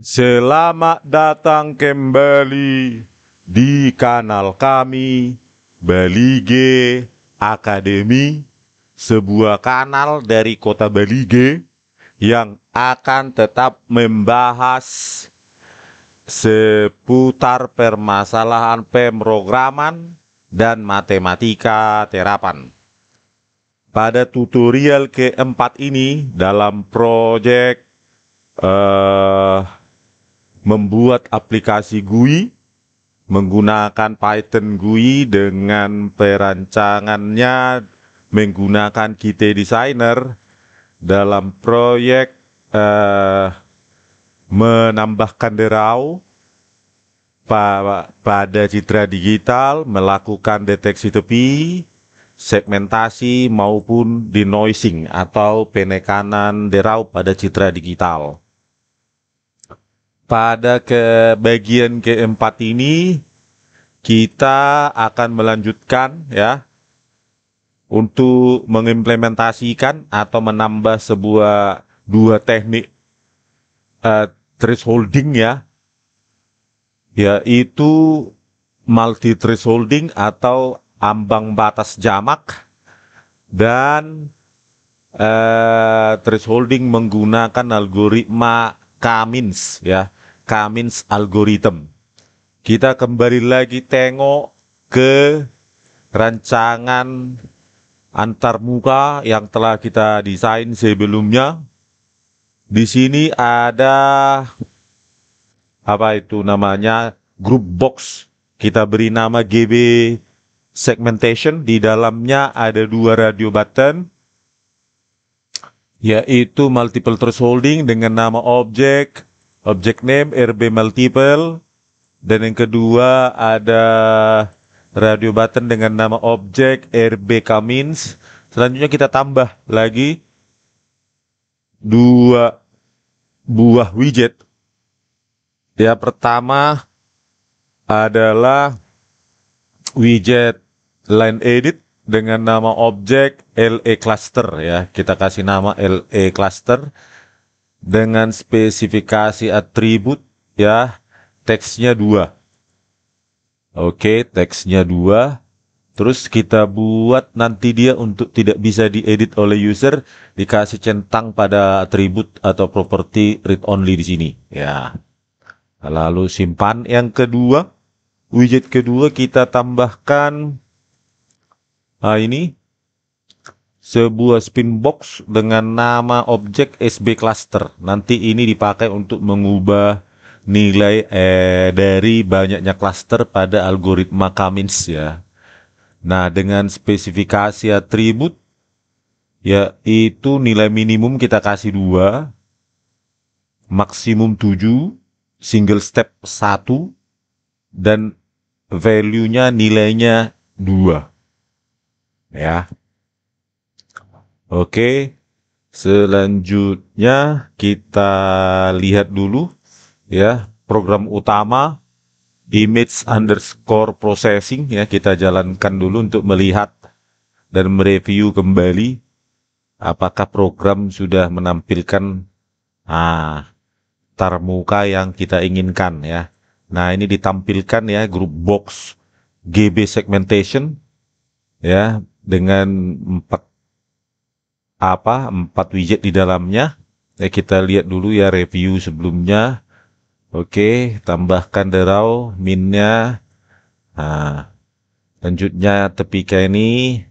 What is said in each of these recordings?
Selamat datang kembali di kanal kami, Balige Academy, sebuah kanal dari kota Balige yang akan tetap membahas seputar permasalahan pemrograman dan matematika terapan. Pada tutorial keempat ini dalam proyek membuat aplikasi GUI menggunakan Python GUI dengan perancangannya menggunakan Qt Designer dalam proyek menambahkan derau pada citra digital, melakukan deteksi tepi, segmentasi maupun denoising atau penekanan derau pada citra digital. Pada bagian keempat ini kita akan melanjutkan ya untuk mengimplementasikan atau menambah dua teknik thresholding ya, yaitu multi thresholding atau ambang batas jamak dan thresholding menggunakan algoritma K-means ya. K-means algorithm. Kita kembali lagi tengok ke rancangan antarmuka yang telah kita desain sebelumnya. Di sini ada apa itu namanya group box. Kita beri nama GB segmentation. Di dalamnya ada dua radio button, yaitu multiple thresholding dengan nama object name RB multiple, dan yang kedua ada radio button dengan nama objek RB K-means. Selanjutnya kita tambah lagi dua buah widget. Ya, pertama adalah widget line edit dengan nama objek LE cluster ya. Kita kasih nama LE cluster dengan spesifikasi atribut ya, teksnya 2. Oke, teksnya 2. Terus kita buat nanti dia untuk tidak bisa diedit oleh user, dikasih centang pada atribut atau properti read only di sini ya. Lalu simpan. Yang kedua, widget kedua kita tambahkan ini sebuah spin box dengan nama objek SB cluster. Nanti ini dipakai untuk mengubah nilai dari banyaknya cluster pada algoritma K-means ya. Nah, dengan spesifikasi atribut yaitu nilai minimum kita kasih 2, maksimum 7, single step 1, dan value-nya nilainya 2 ya. Oke, selanjutnya kita lihat dulu ya program utama image underscore processing ya, kita jalankan dulu untuk melihat dan mereview kembali apakah program sudah menampilkan tarmuka yang kita inginkan ya. Nah, ini ditampilkan ya group box GB segmentation ya dengan 4 widget di dalamnya. Kita lihat dulu ya review sebelumnya. Oke, tambahkan derau minnya. Lanjutnya tepi ini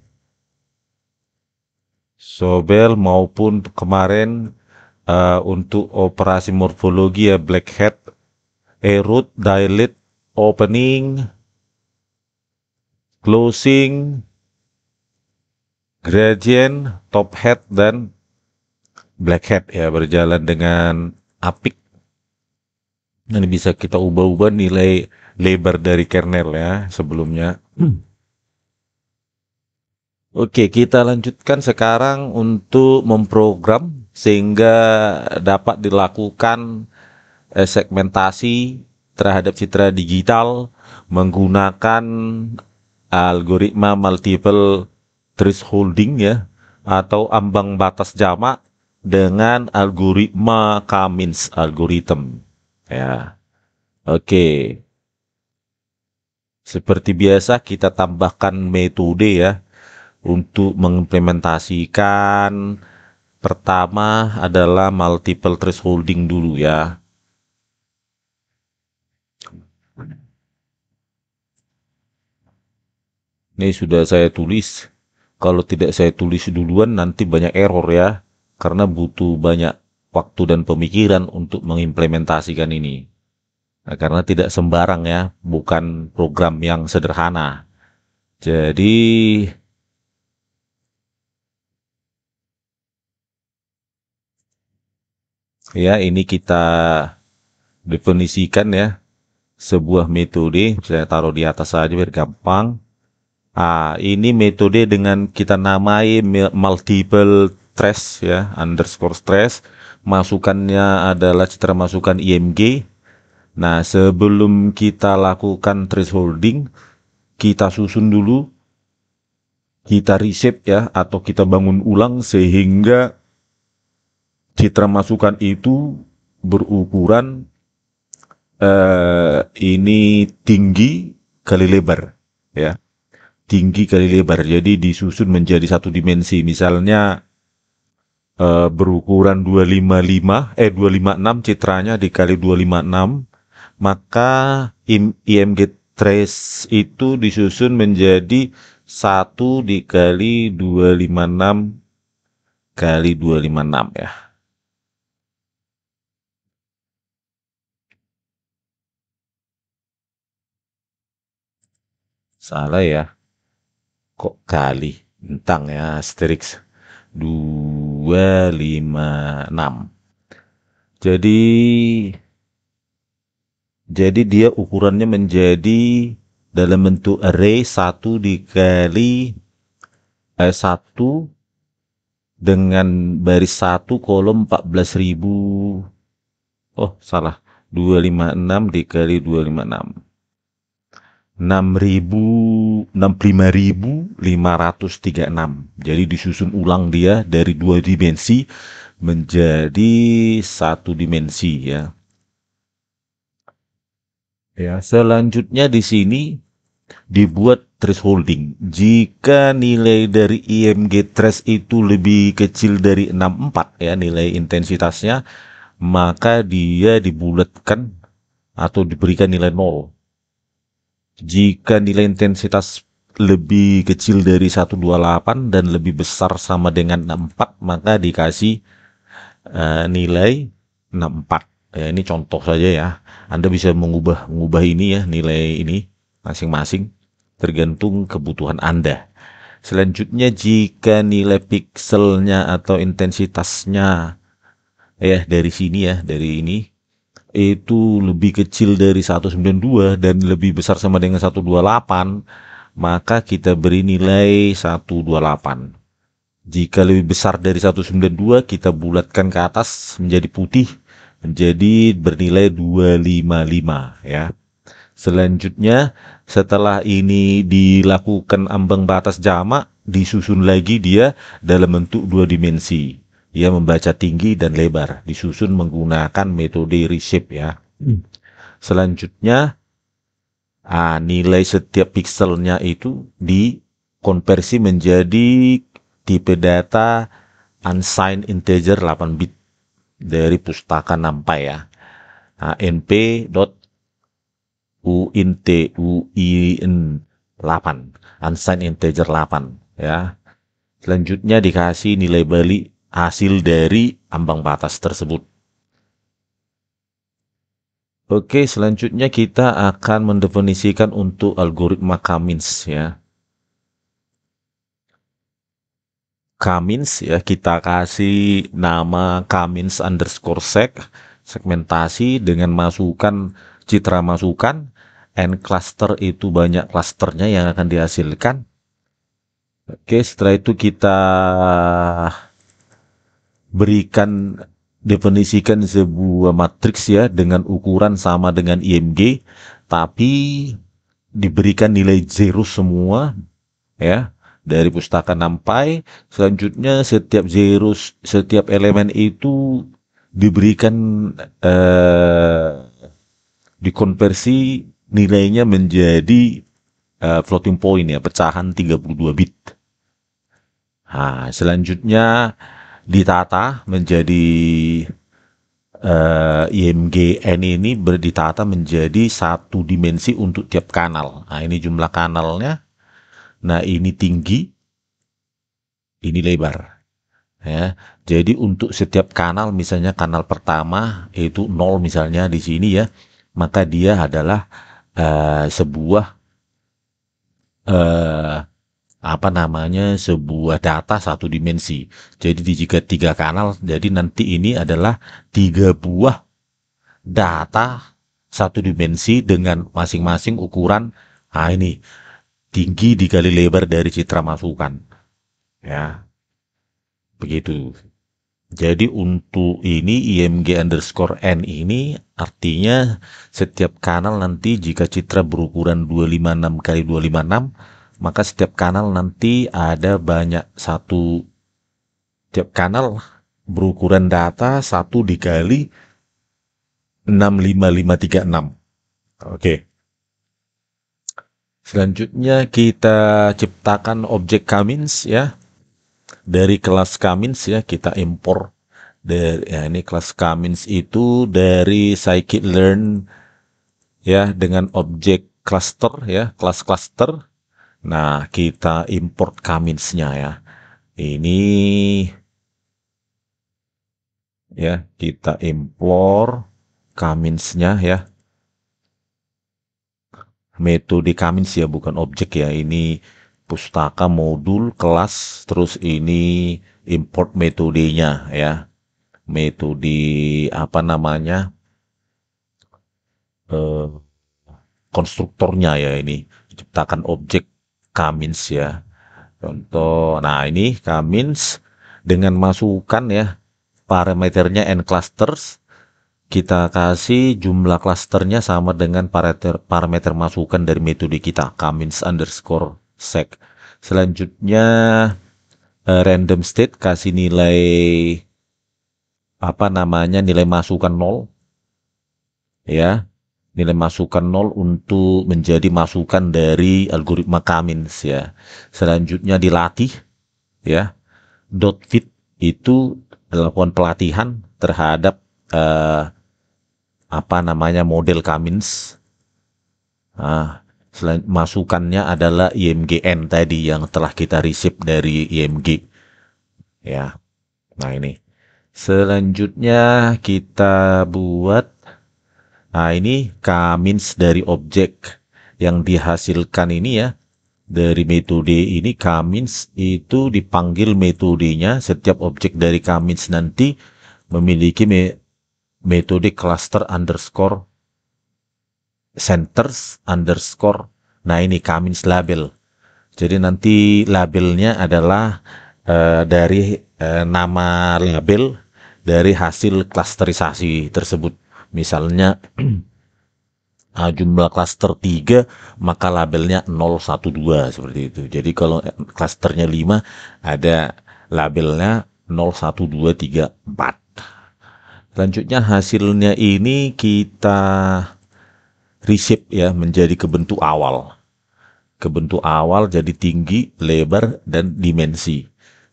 sobel maupun kemarin untuk operasi morfologi ya black hat, root, dilate, opening, closing, gradient, top hat, dan black hat ya berjalan dengan apik. Ini bisa kita ubah-ubah nilai lebar dari kernel ya sebelumnya. Oke, kita lanjutkan sekarang untuk memprogram sehingga dapat dilakukan segmentasi terhadap citra digital menggunakan algoritma multiple thresholding ya, atau ambang batas jamak dengan algoritma K-means algorithm. Ya, oke. Seperti biasa kita tambahkan metode ya untuk mengimplementasikan. Pertama adalah multiple thresholding dulu ya. Ini sudah saya tulis. Kalau tidak saya tulis duluan nanti banyak error ya. Karena butuh banyak waktu dan pemikiran untuk mengimplementasikan ini. Nah, karena tidak sembarang ya, bukan program yang sederhana. Jadi ya ini kita definisikan ya sebuah metode. Saya taruh di atas saja biar gampang. Ini metode dengan kita namai multiple trace ya, underscore trace. Masukannya adalah citra masukan IMG. Nah, sebelum kita lakukan thresholding, kita susun dulu, kita reshape ya, atau kita bangun ulang sehingga citra masukan itu berukuran ini tinggi kali lebar ya. Tinggi kali lebar. Jadi disusun menjadi satu dimensi. Misalnya berukuran 256 citranya dikali 256, maka IMG trace itu disusun menjadi 1 dikali 256 kali 256 ya. Salah ya. Kok kali? Bentang ya, asterix 256. Jadi dia ukurannya menjadi dalam bentuk array 1 dikali 1 dengan baris 1 kolom 14.000. Oh, salah. 256 dikali 256. 65.536. Jadi disusun ulang dia dari 2 dimensi menjadi 1 dimensi ya. Ya, selanjutnya di sini dibuat thresholding. Jika nilai dari IMG trace itu lebih kecil dari 64 ya nilai intensitasnya, maka dia dibulatkan atau diberikan nilai 0. Jika nilai intensitas lebih kecil dari 128 dan lebih besar sama dengan 64, maka dikasih nilai 64. Ya, ini contoh saja ya. Anda bisa mengubah ini ya, nilai ini masing-masing tergantung kebutuhan Anda. Selanjutnya jika nilai pikselnya atau intensitasnya ya dari sini ya, dari ini itu lebih kecil dari 192 dan lebih besar sama dengan 128, maka kita beri nilai 128. Jika lebih besar dari 192, kita bulatkan ke atas menjadi putih, menjadi bernilai 255 ya. Selanjutnya, setelah ini dilakukan ambang batas jamak, disusun lagi dia dalam bentuk 2 dimensi. Ia membaca tinggi dan lebar, disusun menggunakan metode reshape ya. Selanjutnya, nilai setiap pikselnya itu dikonversi menjadi tipe data unsigned integer 8 bit dari pustaka NumPy ya. np.uint 8 unsigned integer 8 ya. Selanjutnya dikasih nilai balik hasil dari ambang batas tersebut. Oke, selanjutnya kita akan mendefinisikan untuk algoritma Cummins ya. Cummins ya, kita kasih nama Cummins underscore segmentasi dengan masukan citra masukan, n cluster itu banyak klasternya yang akan dihasilkan. Oke, setelah itu kita definisikan sebuah matriks ya dengan ukuran sama dengan IMG, tapi diberikan nilai 0 semua ya dari pustaka NumPy. Selanjutnya setiap elemen itu diberikan dikonversi nilainya menjadi floating point ya, pecahan 32 bit. Nah, selanjutnya ditata menjadi IMGN ini ditata menjadi satu dimensi untuk tiap kanal. Nah, ini jumlah kanalnya. Nah, ini tinggi, ini lebar. Ya, jadi untuk setiap kanal, misalnya kanal pertama itu 0 misalnya di sini ya, maka dia adalah sebuah eh, apa namanya, sebuah data satu dimensi. Jadi jika 3 kanal, jadi nanti ini adalah 3 buah data satu dimensi dengan masing-masing ukuran. Nah, ini tinggi dikali lebar dari citra masukan. Ya, begitu. Jadi untuk ini IMG_N ini artinya setiap kanal nanti jika citra berukuran 256 kali 256, maka setiap kanal nanti ada banyak tiap kanal berukuran data 1 dikali 65536. Oke. Selanjutnya kita ciptakan objek Kamins ya. Dari kelas Kamins ya, kita impor dari ya, ini kelas Kamins itu dari scikit-learn ya, dengan objek cluster ya, kelas cluster. Nah, kita import Kaminsnya ya. Ini ya, kita impor Kaminsnya ya. Metode Kamins ya, bukan objek ya. Ini pustaka modul kelas, terus ini import metodenya ya. Metode apa namanya? eh, Konstruktornya ya, ini ciptakan objek Kamins ya. Contoh, nah ini Kamins dengan masukan ya parameternya n clusters, kita kasih jumlah klasternya sama dengan parameter masukan dari metode kita Kamins_sec. Selanjutnya random state kasih nilai apa namanya, nilai masukan 0 ya, nilai masukan 0 untuk menjadi masukan dari algoritma Kamins ya. Selanjutnya dilatih ya, dot fit itu dilakukan pelatihan terhadap apa namanya, model Kamins. Nah, masukannya adalah IMGN tadi yang telah kita receive dari IMG ya. Nah, ini selanjutnya kita buat, nah ini Kamins dari objek yang dihasilkan ini ya. Dari metode ini Kamins itu dipanggil metodenya, setiap objek dari Kamins nanti memiliki metode cluster underscore centers underscore. Nah, ini Kamins label. Jadi nanti labelnya adalah dari nama label dari hasil klasterisasi tersebut. Misalnya jumlah klaster 3, maka labelnya 012 seperti itu. Jadi kalau klasternya 5, ada labelnya 01234. Selanjutnya hasilnya ini kita reshape ya menjadi kebentuk awal. Kebentuk awal jadi tinggi, lebar, dan dimensi.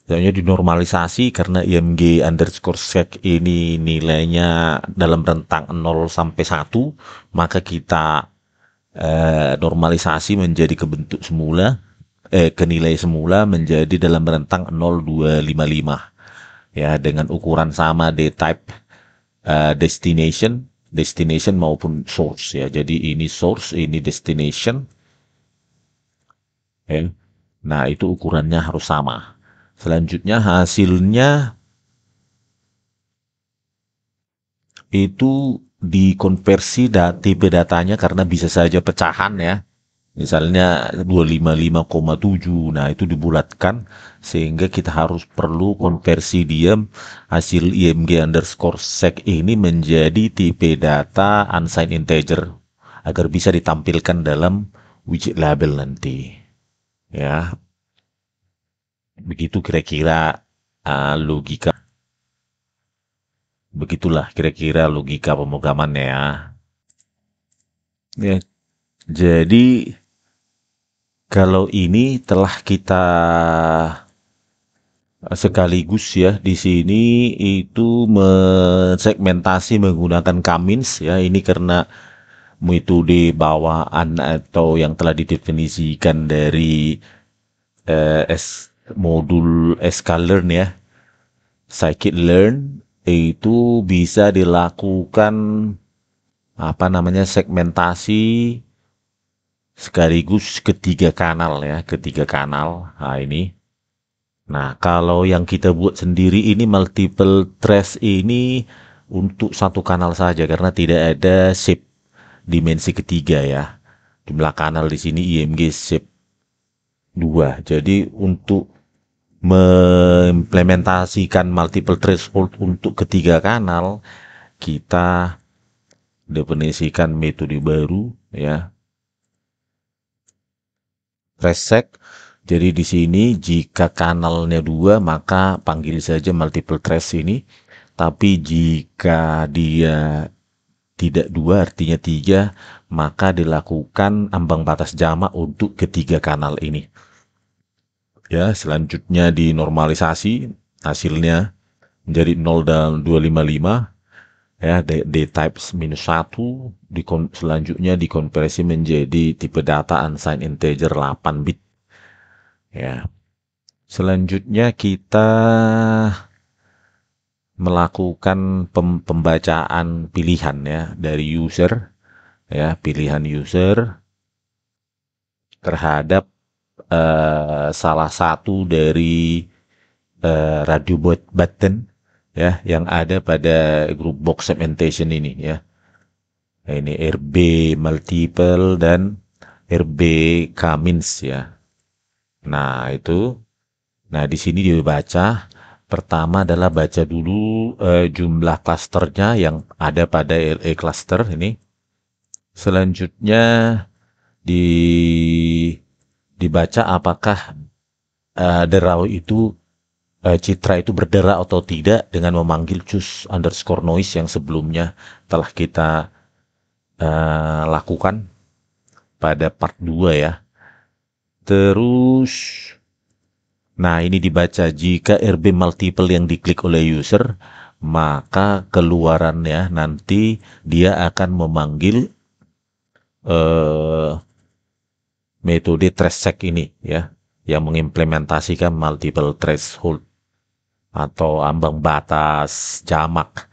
Soalnya dinormalisasi karena IMG_sec ini nilainya dalam rentang 0 sampai 1, maka kita normalisasi menjadi ke bentuk semula, ke nilai semula menjadi dalam rentang 0,255 ya, dengan ukuran sama D-type destination maupun source ya. Jadi ini source, ini destination ya. Nah, itu ukurannya harus sama. Selanjutnya hasilnya itu dikonversi tipe datanya karena bisa saja pecahan ya. Misalnya 255,7, nah itu dibulatkan sehingga kita harus perlu konversi dia hasil IMG_sec ini menjadi tipe data unsigned integer agar bisa ditampilkan dalam widget label nanti. Ya, begitu kira-kira logika. Begitulah kira-kira logika pemrogramannya ya. Ya, jadi kalau ini telah kita sekaligus ya di sini itu mensegmentasi menggunakan Kamins ya. Ini karena metode bawaan atau yang telah didefinisikan dari modul sklearn ya. Scikit-learn itu bisa dilakukan apa namanya segmentasi sekaligus ketiga kanal ya, ketiga kanal. Nah, ini. Nah, kalau yang kita buat sendiri ini multiple trace ini untuk satu kanal saja karena tidak ada shape dimensi ketiga ya. Jumlah kanal di sini IMG shape 2. Jadi untuk mengimplementasikan multiple threshold untuk ketiga kanal, kita definisikan metode baru ya, Trace. Jadi di sini jika kanalnya 2 maka panggil saja multiple trace ini. Tapi jika dia tidak 2 artinya 3 maka dilakukan ambang batas jamak untuk ketiga kanal ini. Ya, selanjutnya dinormalisasi hasilnya menjadi 0 dan 255 ya, D type -1 selanjutnya dikonversi menjadi tipe data unsigned integer 8 bit ya. Selanjutnya kita melakukan pembacaan pilihan ya dari user ya, pilihan user terhadap salah satu dari radio button ya yang ada pada grup box segmentation ini ya. Nah, ini RB multiple dan RB Kamins ya. Nah, itu. Nah, di sini dibaca. Pertama adalah baca dulu jumlah klasternya yang ada pada LA cluster ini. Selanjutnya di dibaca apakah derau itu citra itu berderak atau tidak dengan memanggil choose underscore noise yang sebelumnya telah kita lakukan pada part 2 ya. Terus, nah ini dibaca jika RB multiple yang diklik oleh user, maka keluarannya nanti dia akan memanggil eh, metode tracecheck ini ya, yang mengimplementasikan multiple threshold atau ambang batas jamak.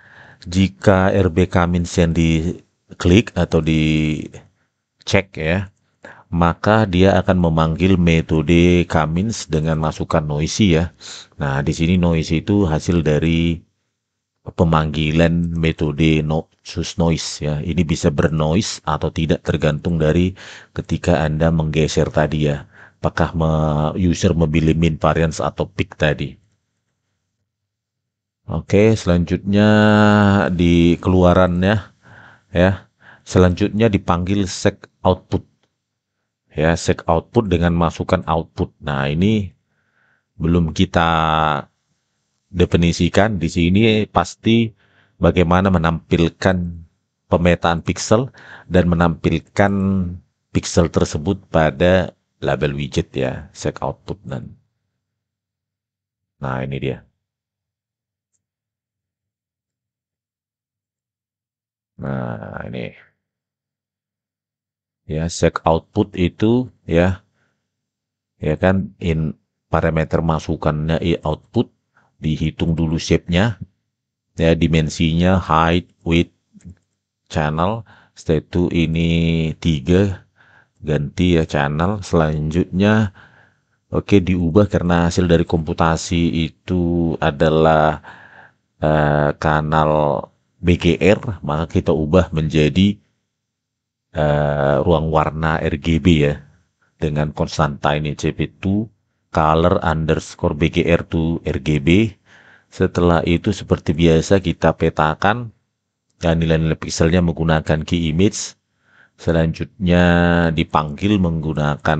Jika RB Kamins yang diklik atau dicek ya, maka dia akan memanggil metode Kamins dengan masukan noisy ya. Nah, di sini noisy itu hasil dari pemanggilan metode choose noise ya. Ini bisa bernoise atau tidak tergantung dari ketika Anda menggeser tadi ya. Apakah user memilih min variance atau peak tadi. Oke, selanjutnya di keluarannya ya. Selanjutnya dipanggil sec output. Ya, sec output dengan masukan output. Nah, ini belum kita definisikan di sini pasti bagaimana menampilkan pemetaan pixel dan menampilkan pixel tersebut pada label widget ya, sec output dan nah ini dia. Nah, ini ya sec output itu ya kan parameter masukannya output dihitung dulu shape-nya ya, dimensinya height, width, channel. Setelah itu ini 3 ganti ya channel. Selanjutnya oke diubah karena hasil dari komputasi itu adalah kanal BGR, maka kita ubah menjadi ruang warna RGB ya dengan konstanta ini CP2 color underscore BGR to RGB. Setelah itu seperti biasa kita petakan dan nilai-nilai pixelnya menggunakan key image. Selanjutnya dipanggil menggunakan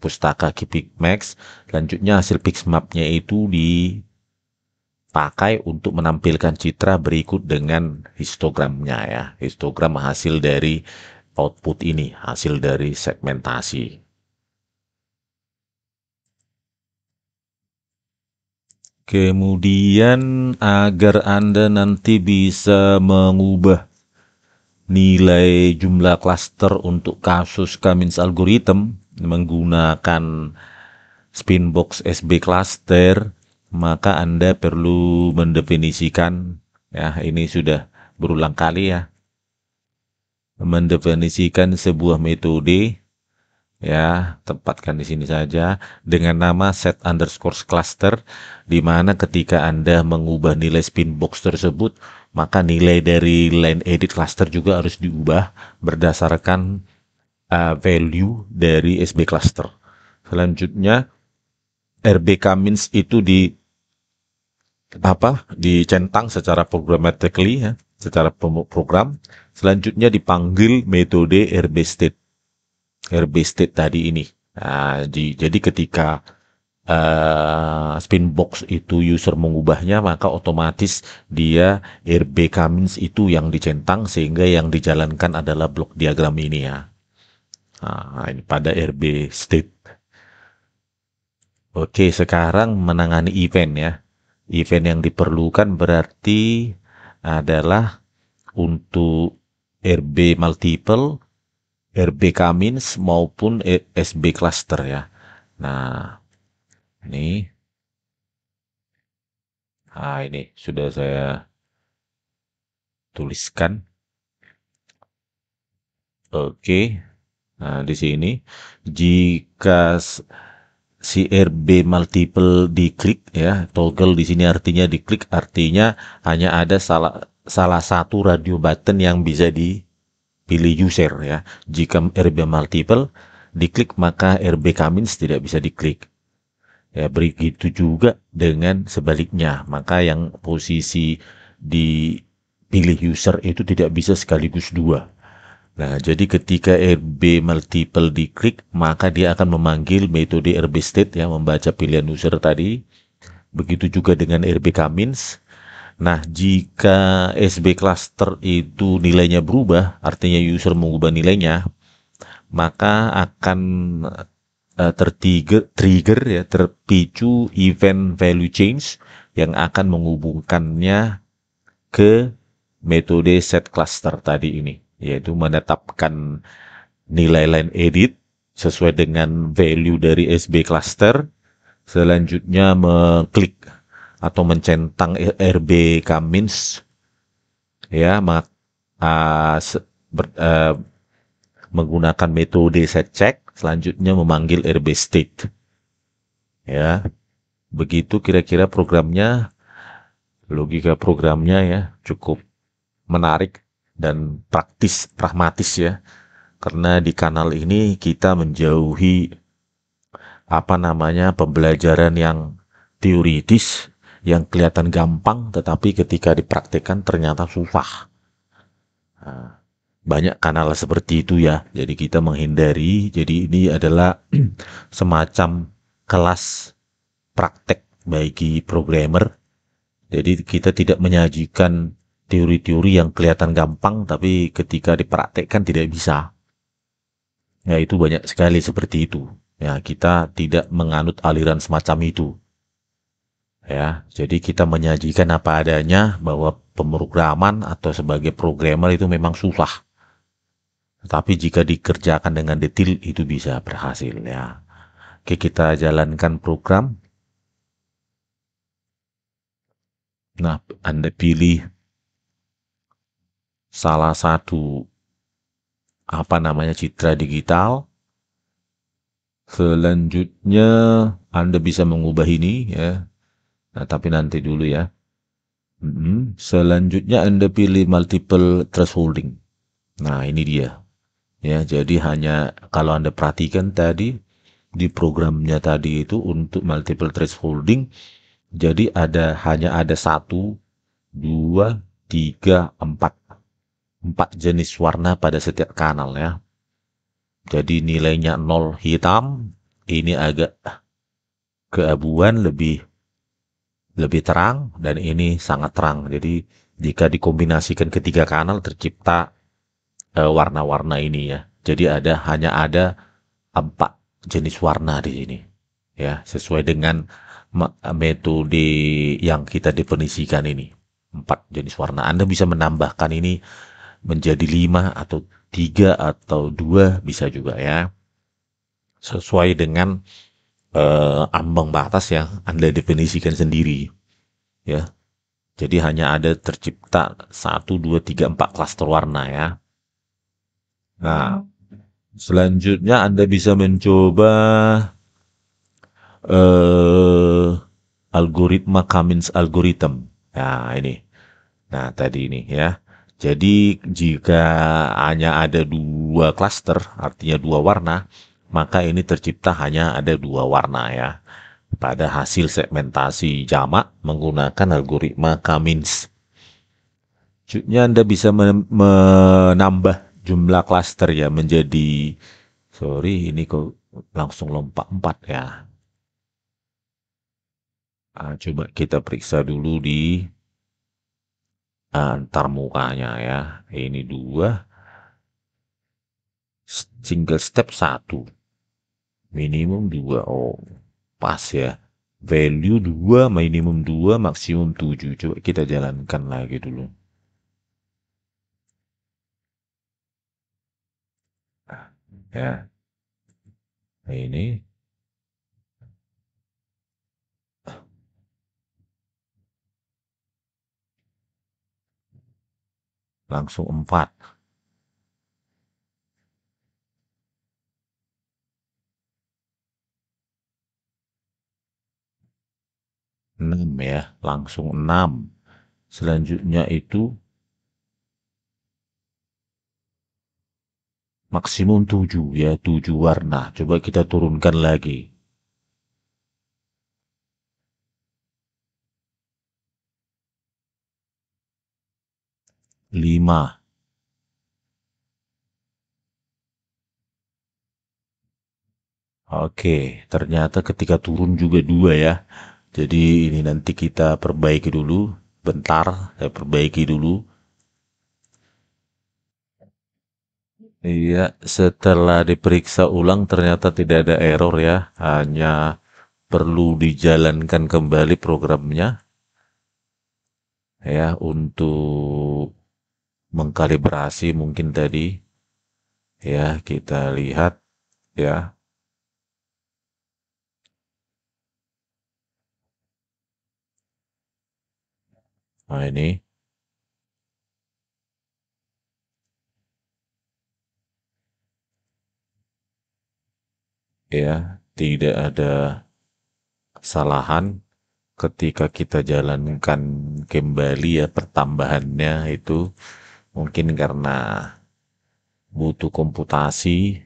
pustaka Keypixmax. Selanjutnya hasil pixmapnya itu dipakai untuk menampilkan citra berikut dengan histogramnya ya. Histogram hasil dari output ini, hasil dari segmentasi. Kemudian agar Anda nanti bisa mengubah nilai jumlah klaster untuk kasus Cummins algorithm menggunakan Spinbox SB cluster, maka Anda perlu mendefinisikan, ya ini sudah berulang kali ya, mendefinisikan sebuah metode, ya tempatkan di sini saja dengan nama set underscore cluster, di mana ketika Anda mengubah nilai Spinbox tersebut, maka nilai dari line edit cluster juga harus diubah berdasarkan value dari SB cluster. Selanjutnya RB Cummins itu dicentang secara programmatically ya, secara program. Selanjutnya dipanggil metode RB state. RB state tadi ini. Nah, jadi ketika Spinbox itu user mengubahnya, maka otomatis dia RB Cummins itu yang dicentang, sehingga yang dijalankan adalah blok diagram ini ya. Nah, ini pada RB state. Oke, sekarang menangani event ya. Event yang diperlukan berarti adalah untuk RB multiple, RB Cummins maupun SB cluster ya. Nah, ini sudah saya tuliskan. Oke. Nah, di sini jika si RB multiple diklik ya, toggle di sini artinya diklik, artinya hanya ada salah satu radio button yang bisa dipilih user ya. Jika RB multiple diklik, maka RB Cummins tidak bisa diklik. Ya, begitu juga dengan sebaliknya, maka yang posisi dipilih user itu tidak bisa sekaligus dua. Nah, jadi ketika RB multiple diklik, maka dia akan memanggil metode RB state yang membaca pilihan user tadi. Begitu juga dengan RB Cummins. Nah, jika SB cluster itu nilainya berubah, artinya user mengubah nilainya, maka akan terpicu event value change yang akan menghubungkannya ke metode set cluster tadi ini, yaitu menetapkan nilai line edit sesuai dengan value dari SB cluster, selanjutnya mengklik atau mencentang RB Cummins ya, menggunakan metode set check, selanjutnya memanggil RB state ya. Begitu kira-kira programnya, logika programnya ya, cukup menarik dan praktis, pragmatis ya. Karena di kanal ini kita menjauhi pembelajaran yang teoritis, yang kelihatan gampang, tetapi ketika dipraktikkan ternyata susah. Nah, banyak kanal seperti itu ya. Jadi kita menghindari. Jadi ini adalah semacam kelas praktek bagi programmer. Jadi kita tidak menyajikan teori-teori yang kelihatan gampang, tapi ketika dipraktekkan tidak bisa. Ya, itu banyak sekali seperti itu. Ya, kita tidak menganut aliran semacam itu. Ya, jadi kita menyajikan apa adanya, bahwa pemrograman atau sebagai programmer itu memang susah. Tapi jika dikerjakan dengan detail itu bisa berhasil ya. Oke, kita jalankan program. Nah, Anda pilih salah satu citra digital. Selanjutnya Anda bisa mengubah ini ya. Nah, tapi nanti dulu ya. Selanjutnya Anda pilih multiple thresholding. Nah, ini dia. Ya, jadi hanya kalau Anda perhatikan tadi di programnya tadi itu untuk multiple thresholding, jadi hanya ada 1, 2, 3, 4 jenis warna pada setiap kanal ya. Jadi nilainya 0 hitam, ini agak keabuan, lebih terang, dan ini sangat terang. Jadi jika dikombinasikan ketiga kanal tercipta warna-warna ini ya. Jadi hanya ada 4 jenis warna di sini ya, sesuai dengan metode yang kita definisikan ini. 4 jenis warna. Anda bisa menambahkan ini menjadi 5 atau 3 atau 2 bisa juga ya. Sesuai dengan ambang batas yang Anda definisikan sendiri ya. Jadi hanya ada tercipta 1, 2, 3, 4 klaster warna ya. Nah, selanjutnya Anda bisa mencoba eh algoritma Cummins algorithm. Nah, ini. Nah, tadi ini ya. Jadi jika hanya ada 2 klaster, artinya 2 warna, maka ini tercipta hanya ada 2 warna ya. Pada hasil segmentasi jamak menggunakan algoritma Cummins. Selanjutnya Anda bisa menambah jumlah klaster ya menjadi, sorry ini kok langsung lompat 4 ya. Coba kita periksa dulu di antar mukanya ya. Ini 2, single step 1, minimum 2. Oh, pas ya. Value 2, minimum 2, maksimum 7. Coba kita jalankan lagi dulu. Ya, ini langsung 4. 6 ya, langsung 6. Selanjutnya itu maksimum 7 ya, 7 warna. Coba kita turunkan lagi. 5. Oke, ternyata ketika turun juga 2 ya. Jadi ini nanti kita perbaiki dulu. Bentar, saya perbaiki dulu. Iya, setelah diperiksa ulang ternyata tidak ada error ya. Hanya perlu dijalankan kembali programnya ya untuk mengkalibrasi mungkin tadi ya kita lihat ya. Nah ini ya tidak ada kesalahan ketika kita jalankan kembali ya pertambahannya itu mungkin karena butuh komputasi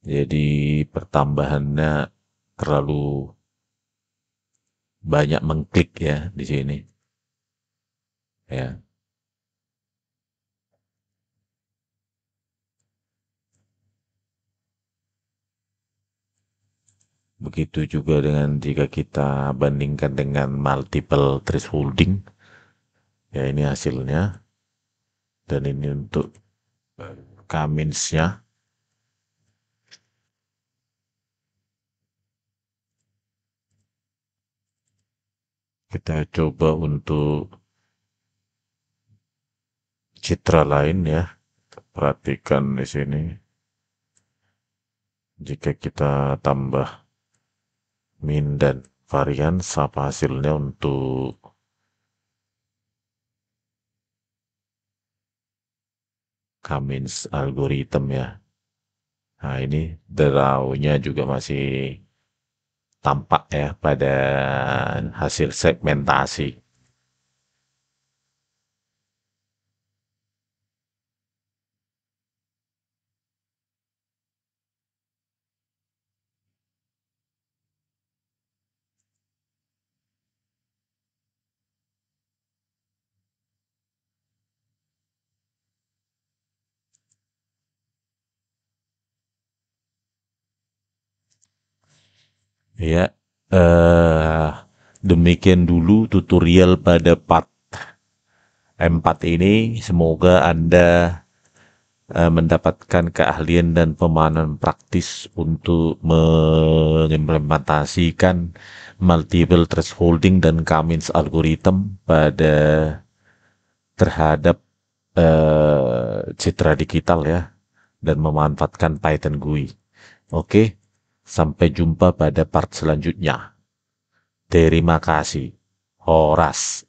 jadi pertambahannya terlalu banyak mengklik ya di sini ya. Begitu juga dengan jika kita bandingkan dengan multiple thresholding ya, ini hasilnya dan ini untuk Cummins-nya. Kita coba untuk citra lain ya. Perhatikan di sini. Jika kita tambah min dan varian, apa hasilnya untuk Cummins algorithm ya. Nah ini draw-nya juga masih tampak ya pada hasil segmentasi. Ya, demikian dulu tutorial pada part 4 ini. Semoga Anda mendapatkan keahlian dan pemahaman praktis untuk mengimplementasikan multiple thresholding dan Cummins algorithm terhadap citra digital ya, dan memanfaatkan Python GUI. Oke, sampai jumpa pada part selanjutnya. Terima kasih. Horas.